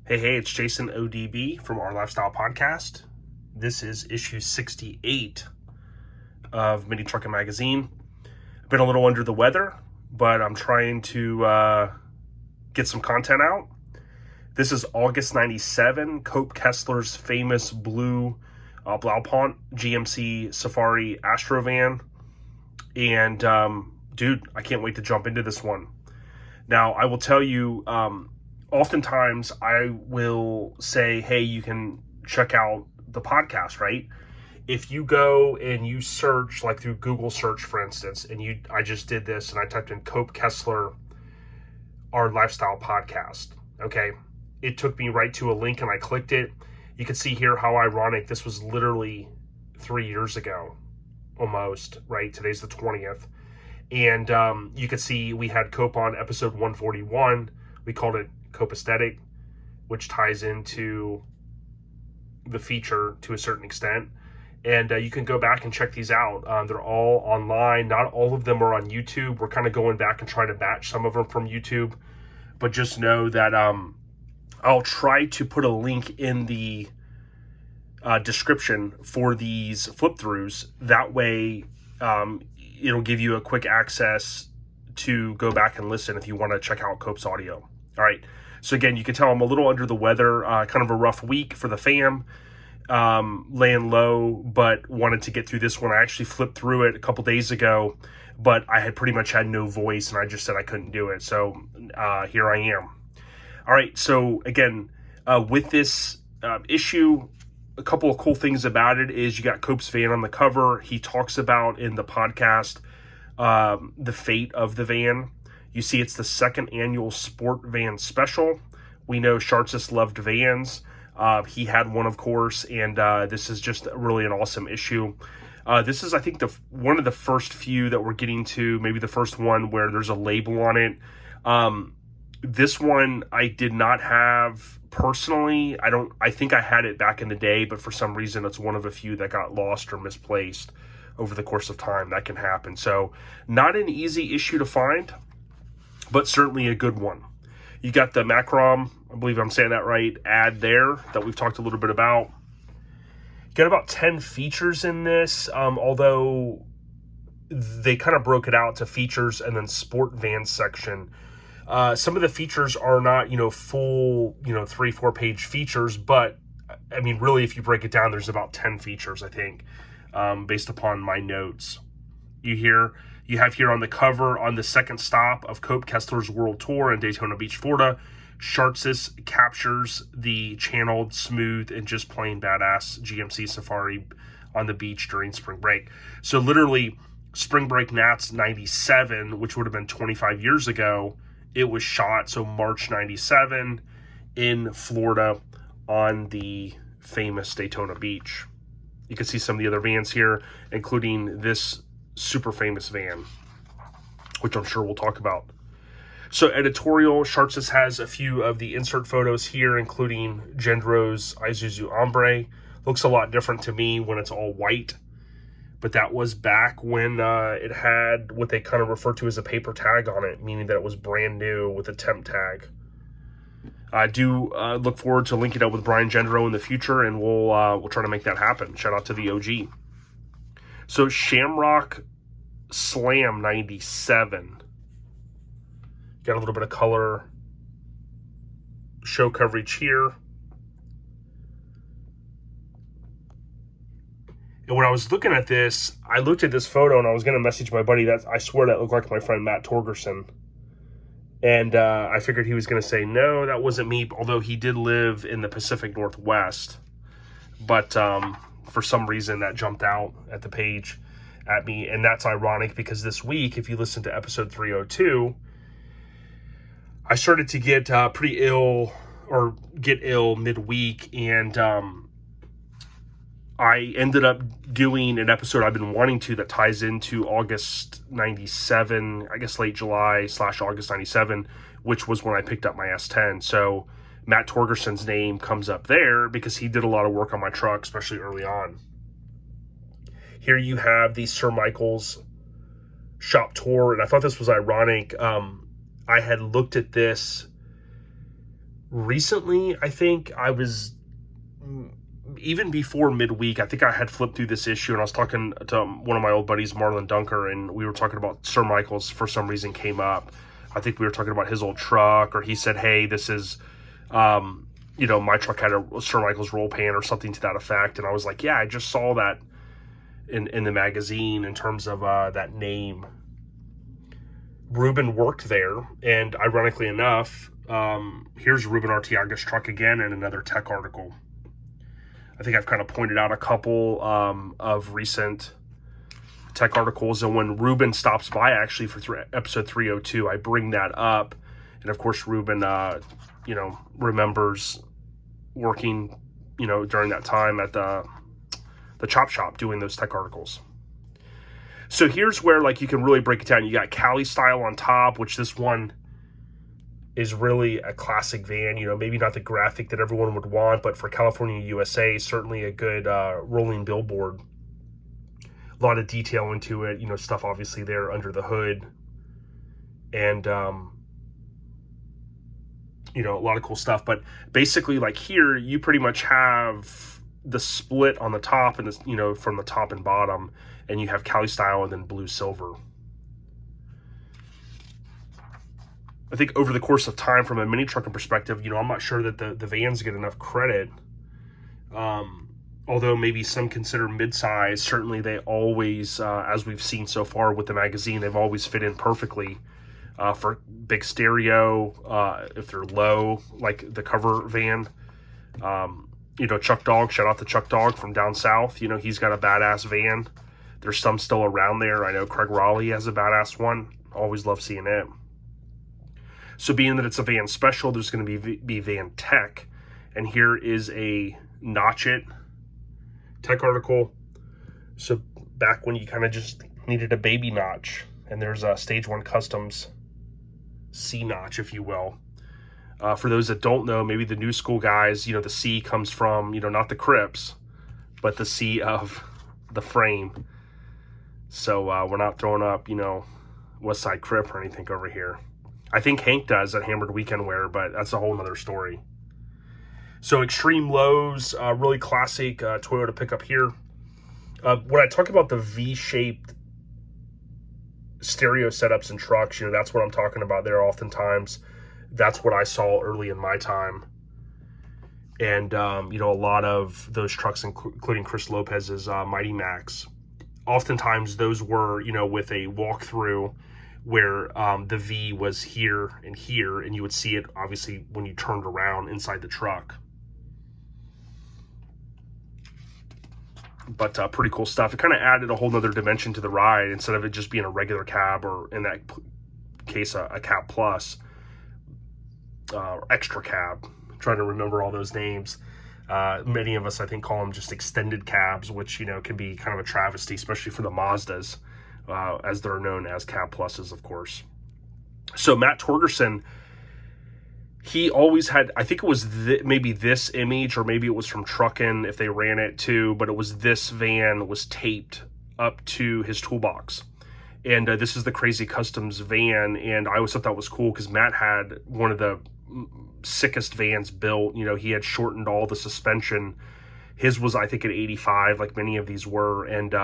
Hey, it's Jason ODB from Our Lifestyle Podcast. This is issue 68 of Mini Truckin Magazine. I've been a little under the weather, but I'm trying to get some content out. This is August 97, Cope Kessler's famous blue Blaupaunt GMC Safari Astrovan. And, dude, I can't wait to jump into this one. Now, I will tell you, oftentimes I will say, hey, you can check out the podcast, right? If you go and you search, like through Google search, for instance, and I just did this and I typed in Cope Kessler, Our Lifestyle Podcast, okay? It took me right to a link and I clicked it. You can see here how ironic, this was literally 3 years ago, almost, right? Today's the 20th. And you can see we had Cope on episode 141. We called it Cope Aesthetic, which ties into the feature to a certain extent. And you can go back and check these out. They're all online. Not all of them are on YouTube. We're kind of going back and trying to batch some of them from YouTube. But just know that I'll try to put a link in the description for these flip-throughs. That way, it'll give you a quick access to go back and listen if you want to check out Cope's audio. All right. So again, you can tell I'm a little under the weather, kind of a rough week for the fam, laying low, but wanted to get through this one. I actually flipped through it a couple days ago, but I had pretty much had no voice and I just said I couldn't do it. So here I am. All right. So again, with this issue, a couple of cool things about it is you got Cope's van on the cover. He talks about in the podcast the fate of the van. You see it's the second annual Sport Van Special. We know Shartsis loved vans. He had one, of course, and this is just really an awesome issue. This is, I think, one of the first few that we're getting to, maybe the first one where there's a label on it. This one I did not have personally. I think I had it back in the day, but for some reason it's one of a few that got lost or misplaced over the course of time. That can happen. So not an easy issue to find, but certainly a good one. You got the Macrom, I believe I'm saying that right, ad there that we've talked a little bit about. You got about 10 features in this, although they kind of broke it out to features and then sport van section. Some of the features are not, full, 3-4 page features, but I mean, really, if you break it down, there's about 10 features, I think, based upon my notes. You have here on the cover, on the second stop of Cope Kessler's World Tour in Daytona Beach, Florida, Shartsis captures the channeled, smooth, and just plain badass GMC Safari on the beach during spring break. So literally, Spring Break Nats 97, which would have been 25 years ago, it was shot, so March 97 in Florida on the famous Daytona Beach. You can see some of the other vans here, including this super famous van, which I'm sure we'll talk about. So Editorial Charts has a few of the insert photos here, including Jendro's Isuzu Hombre. Looks a lot different to me when it's all white, but that was back when it had what they kind of refer to as a paper tag on it, meaning that it was brand new with a temp tag. I do look forward to linking up with Brian Jendro in the future, and we'll try to make that happen. Shout out to the OG. So Shamrock Slam 97. Got a little bit of color show coverage here. And when I was looking at this, I looked at this photo and I was going to message my buddy. I swear that looked like my friend Matt Torgerson. And I figured he was going to say, no, that wasn't me, although he did live in the Pacific Northwest. But for some reason, that jumped out at the page at me. And that's ironic because this week, if you listen to episode 302, I started to get pretty ill or get ill midweek. And I ended up doing an episode I've been wanting to that ties into August 97, I guess late July / August 97, which was when I picked up my S10. So Matt Torgerson's name comes up there because he did a lot of work on my truck, especially early on. Here you have the Sir Michael's shop tour, and I thought this was ironic. I had looked at this recently, I think I was, even before midweek, I think I had flipped through this issue, and I was talking to one of my old buddies, Marlon Dunker, and we were talking about Sir Michael's, for some reason, came up. I think we were talking about his old truck, or he said, hey, this is, my truck had a Sir Michael's roll pan or something to that effect. And I was like, yeah, I just saw that in the magazine in terms of that name. Ruben worked there, and ironically enough, here's Ruben Arteaga's truck again in another tech article. I think I've kind of pointed out a couple of recent tech articles, and when Ruben stops by actually for episode 302, I bring that up, and of course Ruben, remembers working, during that time at the chop shop doing those tech articles. So here's where you can really break it down. You got Cali style on top, which this one is really a classic van. Maybe not the graphic that everyone would want, but for California, USA, certainly a good rolling billboard. A lot of detail into it, stuff obviously there under the hood. And, a lot of cool stuff. But basically, here, you pretty much have the split on the top and this, from the top and bottom, and you have Cali style and then blue silver. I think over the course of time, from a mini trucking perspective, I'm not sure that the vans get enough credit. Although maybe some consider mid-size, certainly they always, as we've seen so far with the magazine, they've always fit in perfectly for big stereo, if they're low, like the cover van. Chuck Dog, shout out to Chuck Dog from down south. He's got a badass van. There's some still around there. I know Craig Raleigh has a badass one. Always love seeing it. So being that it's a van special, there's going to be van tech. And here is a Notch It tech article. So back when you kind of just needed a baby notch, and there's a Stage 1 Customs C notch, if you will. For those that don't know, maybe the new school guys, the C comes from, not the Crips, but the C of the frame. So we're not throwing up, West Side Crip or anything over here. I think Hank does at Hammered Weekend Wear, but that's a whole nother story. So extreme lows, really classic Toyota pickup here. When I talk about the V-shaped stereo setups in trucks, that's what I'm talking about there oftentimes. That's what I saw early in my time. And, a lot of those trucks, including Chris Lopez's Mighty Max, oftentimes those were, with a walkthrough where the V was here, and you would see it, obviously, when you turned around inside the truck. But pretty cool stuff. It kind of added a whole nother dimension to the ride, instead of it just being a regular cab, or in that case, a cab plus. Extra cab. I'm trying to remember all those names. Many of us, I think, call them just extended cabs, which, can be kind of a travesty, especially for the Mazdas, as they're known as cab pluses, of course. So Matt Torgerson, he always had, I think it was maybe this image, or maybe it was from Truckin if they ran it too, but it was this van was taped up to his toolbox. And this is the Crazy Customs van, and I always thought that was cool because Matt had one of the sickest vans built. He had shortened all the suspension. His was, I think, an 85, like many of these were. And,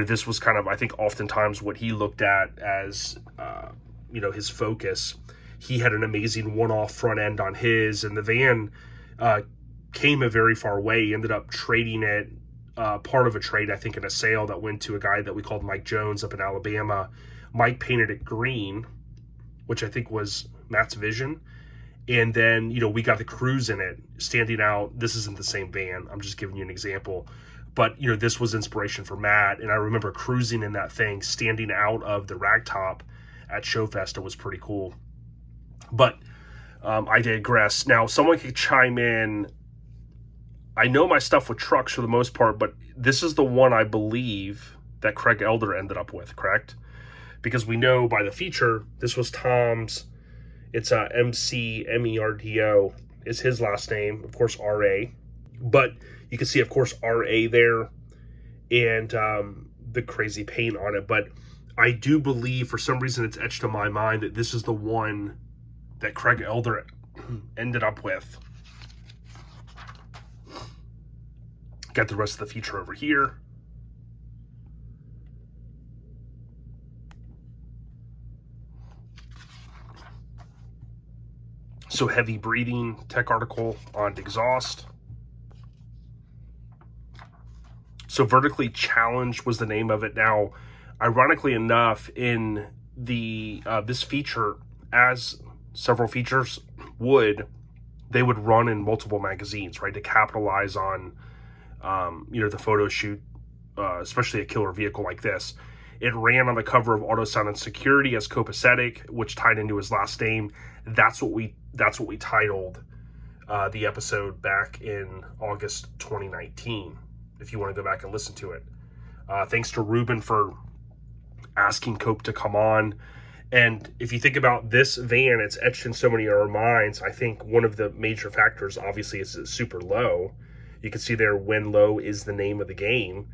this was kind of, I think, oftentimes what he looked at as, his focus. He had an amazing one-off front end on his, and the van came a very far way. He ended up trading it, part of a trade, I think, in a sale that went to a guy that we called Mike Jones up in Alabama. Mike painted it green, which I think was Matt's vision. And then, we got the Cruise in it, standing out. This isn't the same van. I'm just giving you an example. But, this was inspiration for Matt. And I remember cruising in that thing, standing out of the ragtop at Showfest. It was pretty cool. But I digress. Now, someone could chime in. I know my stuff with trucks for the most part, but this is the one I believe that Craig Elder ended up with, correct? Because we know by the feature, this was Tom's. It's McMerdo is his last name, of course, R.A. But you can see, of course, R.A. there, and the crazy paint on it. But I do believe, for some reason, it's etched in my mind that this is the one that Craig Elder ended up with. Got the rest of the feature over here. So heavy breathing, tech article on exhaust. So vertically challenged was the name of it. Now, ironically enough, in the this feature, as several features would, they would run in multiple magazines, right, to capitalize on the photo shoot, especially a killer vehicle like this. It ran on the cover of Auto Sound and Security as Copacetic, which tied into his last name. That's what we titled the episode back in August 2019, if you want to go back and listen to it. Thanks to Ruben for asking Cope to come on. And if you think about this van, it's etched in so many of our minds. I think one of the major factors, obviously, is it's super low. You can see there, when low is the name of the game.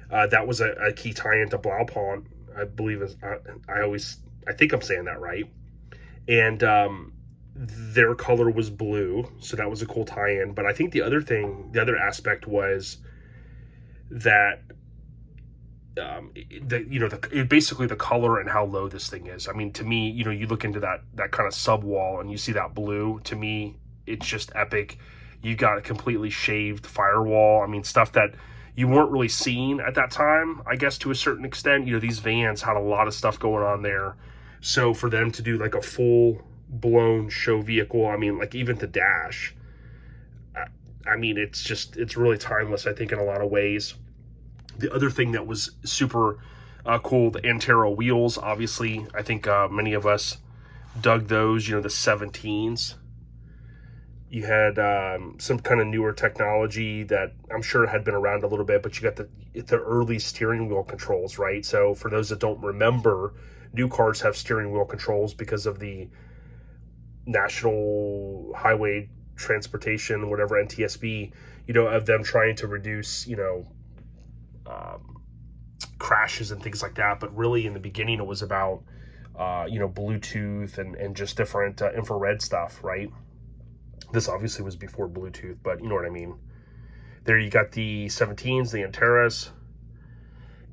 That was a key tie-in to Blaupaunt, I believe. I think I'm saying that right. And their color was blue, so that was a cool tie-in. But I think the other aspect was that basically the color and how low this thing is. I mean, to me, you look into that kind of subwall and you see that blue. To me, it's just epic. You got a completely shaved firewall. I mean, stuff that you weren't really seeing at that time, I guess, to a certain extent. These vans had a lot of stuff going on there. So for them to do like a full-blown show vehicle, I mean, like even the dash, I mean, it's really timeless, I think, in a lot of ways. The other thing that was super cool, the Antero wheels, obviously. I think many of us dug those, the 17s. You had some kind of newer technology that I'm sure had been around a little bit, but you got the early steering wheel controls, right? So for those that don't remember, new cars have steering wheel controls because of the National Highway Transportation, whatever, NTSB, of them trying to reduce, crashes and things like that. But really in the beginning, it was about, Bluetooth and just different infrared stuff, right? This obviously was before Bluetooth, but you know what I mean. There you got the 17s, the Anteras.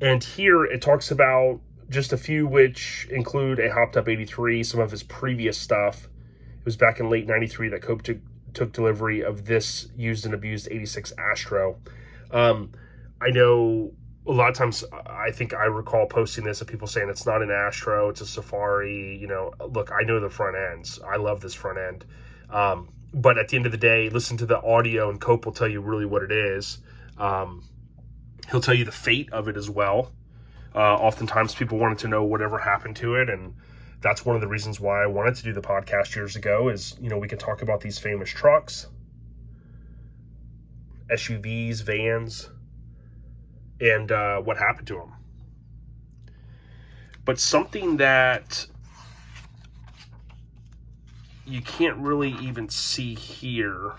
And here it talks about just a few, which include a hopped up 83, some of his previous stuff. It was back in late 93 that Cope took delivery of this used and abused 86 Astro. I know a lot of times, I think I recall posting this of people saying it's not an Astro, it's a Safari. Look, I know the front ends. I love this front end. But at the end of the day, listen to the audio and Cope will tell you really what it is. He'll tell you the fate of it as well. Oftentimes people wanted to know whatever happened to it, and that's one of the reasons why I wanted to do the podcast years ago is, we can talk about these famous trucks, SUVs, vans, and what happened to them. But something that you can't really even see here,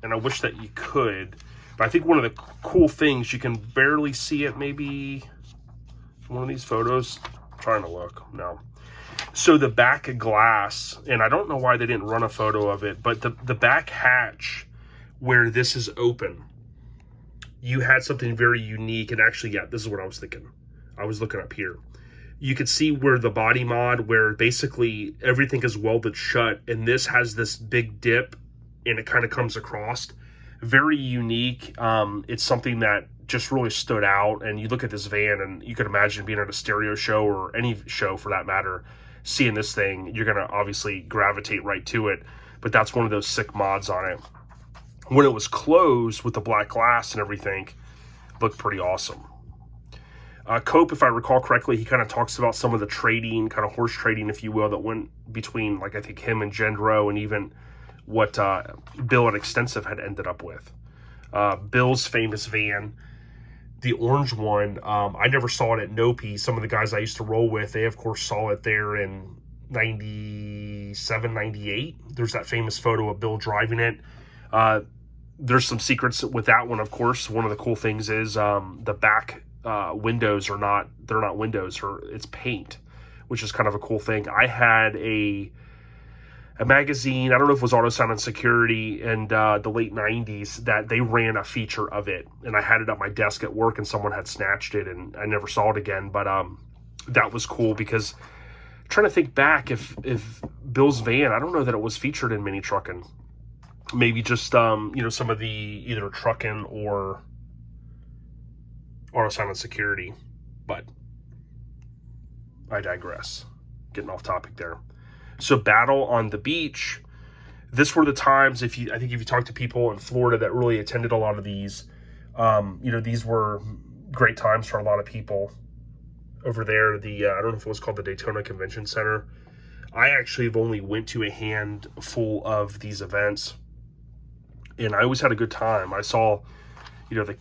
and I wish that you could, but I think one of the cool things, you can barely see it, maybe one of these photos. I'm trying to look. No. So the back glass, and I don't know why they didn't run a photo of it, but the back hatch where this is open, you had something very unique. And actually, yeah, this is what I was thinking. I was looking up here. You could see where the body mod, where basically everything is welded shut, and this has this big dip, and it kind of comes across. Very unique. It's something that just really stood out, and you look at this van, and you could imagine being at a stereo show, or any show for that matter, seeing this thing, you're going to obviously gravitate right to it, but that's one of those sick mods on it. When it was closed with the black glass and everything, looked pretty awesome. Cope, if I recall correctly, he kind of talks about some of the trading, kind of horse trading, if you will, that went between, like, I think him and Jendro, and even what Bill at Extensive had ended up with. Bill's famous van, the orange one, I never saw it at Nopi. Some of the guys I used to roll with, they, of course, saw it there in 97, 98. There's that famous photo of Bill driving it. There's some secrets with that one, of course. One of the cool things is the back windows they're not windows, or it's paint, which is kind of a cool thing. I had a a magazine, I don't know if it was Auto Sound and Security in the late 90s, that they ran a feature of it. And I had it at my desk at work and someone had snatched it and I never saw it again. But that was cool because I'm trying to think back if Bill's van, I don't know that it was featured in Mini Truckin'. Maybe just, some of the either Truckin' or Auto Sound and Security. But I digress. Getting off topic there. So Battle on the Beach, this were the times, I think if you talk to people in Florida that really attended a lot of these, these were great times for a lot of people over there. I don't know if it was called the Daytona Convention Center. I actually have only went to a handful of these events, and I always had a good time. I saw, the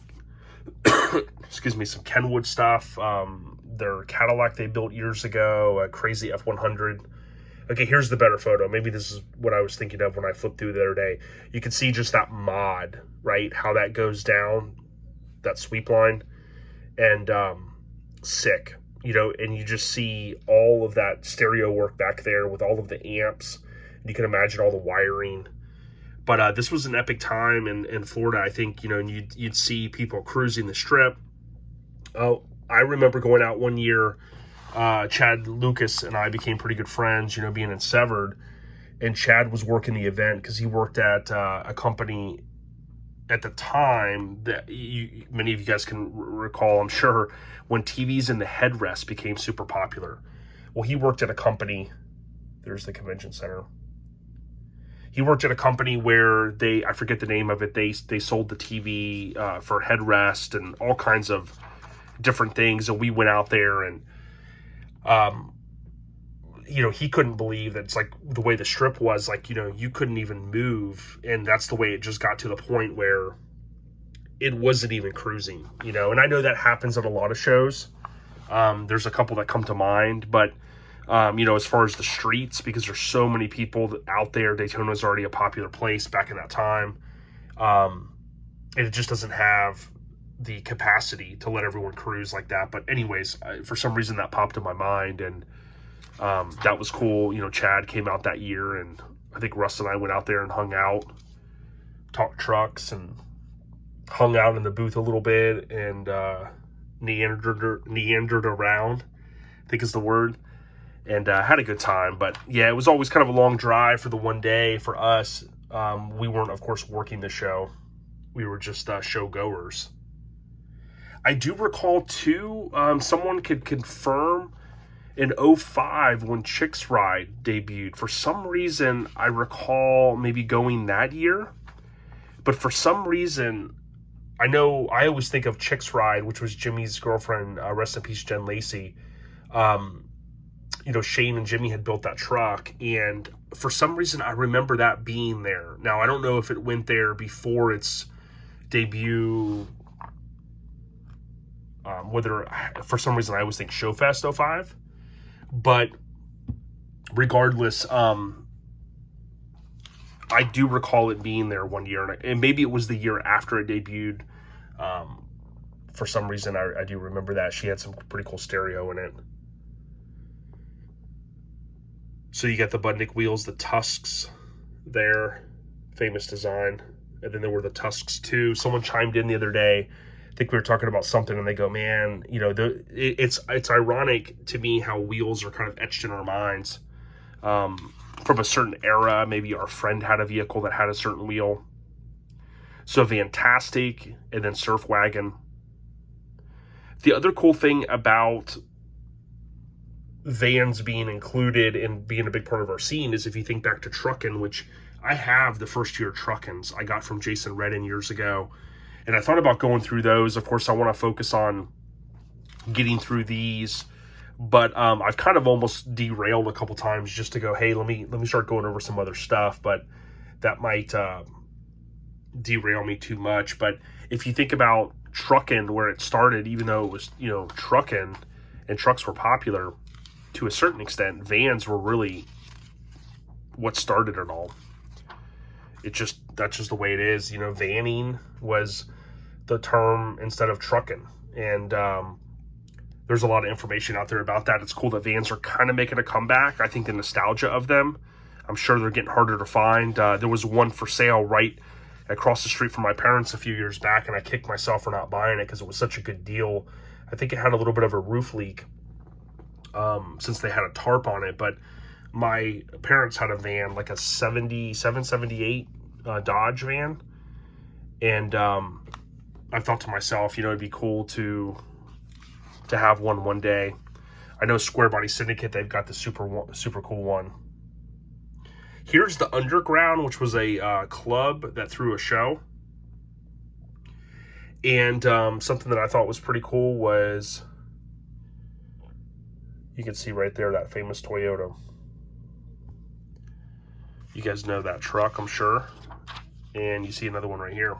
some Kenwood stuff, their Cadillac they built years ago, a crazy F100. Okay, here's the better photo. Maybe this is what I was thinking of when I flipped through the other day. You can see just that mod, right? How that goes down, that sweep line, and sick, and you just see all of that stereo work back there with all of the amps. You can imagine all the wiring. But this was an epic time in Florida, I think, and you'd see people cruising the strip. Oh, I remember going out one year. Chad Lucas and I became pretty good friends, being in Severed, and Chad was working the event because he worked at a company at the time that many of you guys can recall, I'm sure, when TVs in the headrest became super popular. Well, he worked at a company, there's the convention center. He worked at a company where I forget the name of it, they sold the TV for headrest and all kinds of different things, and we went out there and he couldn't believe that it's like the way the strip was, like, you couldn't even move. And that's the way it just got to the point where it wasn't even cruising, and I know that happens at a lot of shows. There's a couple that come to mind, but, as far as the streets, because there's so many people out there, Daytona is already a popular place back in that time. And it just doesn't have the capacity to let everyone cruise like that. But anyways, for some reason that popped in my mind, and that was cool. Chad came out that year, and I think Russ and I went out there and hung out, talked trucks, and hung out in the booth a little bit, and meandered around, I think is the word, and had a good time. But yeah, it was always kind of a long drive for the one day for us. We weren't, of course, working the show. We were just show goers. I do recall, too, someone could confirm in 2005 when Chicks Ride debuted. For some reason, I recall maybe going that year. But for some reason, I know I always think of Chicks Ride, which was Jimmy's girlfriend, rest in peace, Jen Lacey. Shane and Jimmy had built that truck. And for some reason, I remember that being there. Now, I don't know if it went there before its debut, whether for some reason I always think Showfest 05, but regardless, I do recall it being there one year, and maybe it was the year after it debuted. For some reason, I do remember that. She had some pretty cool stereo in it. So you got the Budnick wheels, the Tusks there, famous design, and then there were the Tusks too. Someone chimed in the other day, I think we were talking about something, and they go, man, it's ironic to me how wheels are kind of etched in our minds from a certain era. Maybe our friend had a vehicle that had a certain wheel. So Fantastic, and then Surf Wagon. The other cool thing about vans being included and being a big part of our scene is if you think back to Truckin', which I have the first year Truckins I got from Jason Redden years ago. And I thought about going through those. Of course, I want to focus on getting through these, but I've kind of almost derailed a couple times just to go, hey, let me start going over some other stuff, but that might derail me too much. But if you think about Truckin', where it started, even though it was, Truckin' and trucks were popular, to a certain extent, vans were really what started it all. That's just the way it is. Vanning was the term instead of trucking. And there's a lot of information out there about that. It's cool that vans are kind of making a comeback. I think the nostalgia of them I'm sure they're getting harder to find. There was one for sale right across the street from my parents a few years back, and I kicked myself for not buying it because it was such a good deal. I think it had a little bit of a roof leak since they had a tarp on it, but my parents had a van, like a 77, 78 Dodge van, and I thought to myself, you know, it'd be cool to have one day. I know Square Body Syndicate, they've got the super cool one. Here's the Underground, which was a club that threw a show. And something that I thought was pretty cool was, you can see right there that famous Toyota. You guys know that truck, I'm sure. And you see another one right here.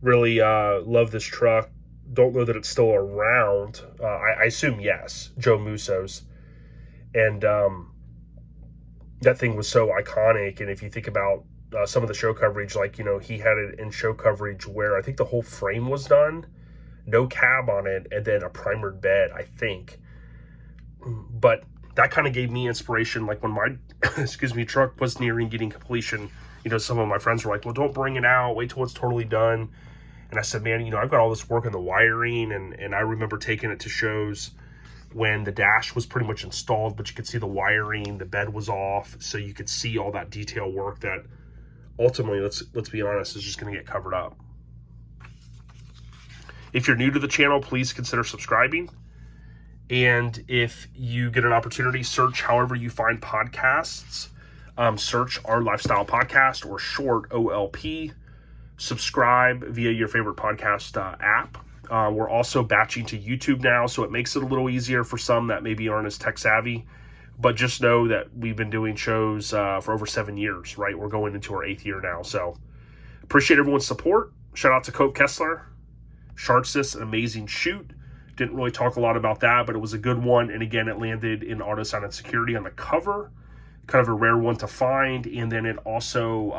Really love this truck. Don't know that it's still around. I assume yes, Joe Musso's. And that thing was so iconic. And if you think about some of the show coverage, like, you know, he had it in show coverage where I think the whole frame was done, no cab on it, and then a primered bed, I think. But that kind of gave me inspiration. Like when my truck was nearing getting completion, you know, some of my friends were like, well, don't bring it out, wait till it's totally done. And I said, man, you know, I've got all this work in the wiring, and I remember taking it to shows when the dash was pretty much installed, but you could see the wiring, the bed was off, so you could see all that detail work that ultimately, let's be honest, is just going to get covered up. If you're new to the channel, please consider subscribing. And if you get an opportunity, search however you find podcasts. Search Our Lifestyle Podcast or short OLP. Subscribe via your favorite podcast app. We're also batching to YouTube now, so it makes it a little easier for some that maybe aren't as tech savvy. But just know that we've been doing shows for over 7 years, right? We're going into our 8th year now. So appreciate everyone's support. Shout out to Kessler. Shartsis, an amazing shoot. Didn't really talk a lot about that, but it was a good one. And again, it landed in Auto Sound and Security on the cover. Kind of a rare one to find. And then it also,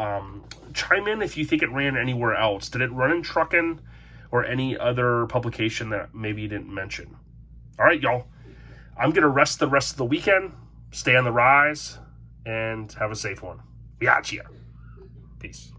chime in if you think it ran anywhere else. Did it run in Truckin or any other publication that maybe you didn't mention? All right, y'all. I'm going to rest the rest of the weekend. Stay on the rise. And have a safe one. Biatchia. Peace.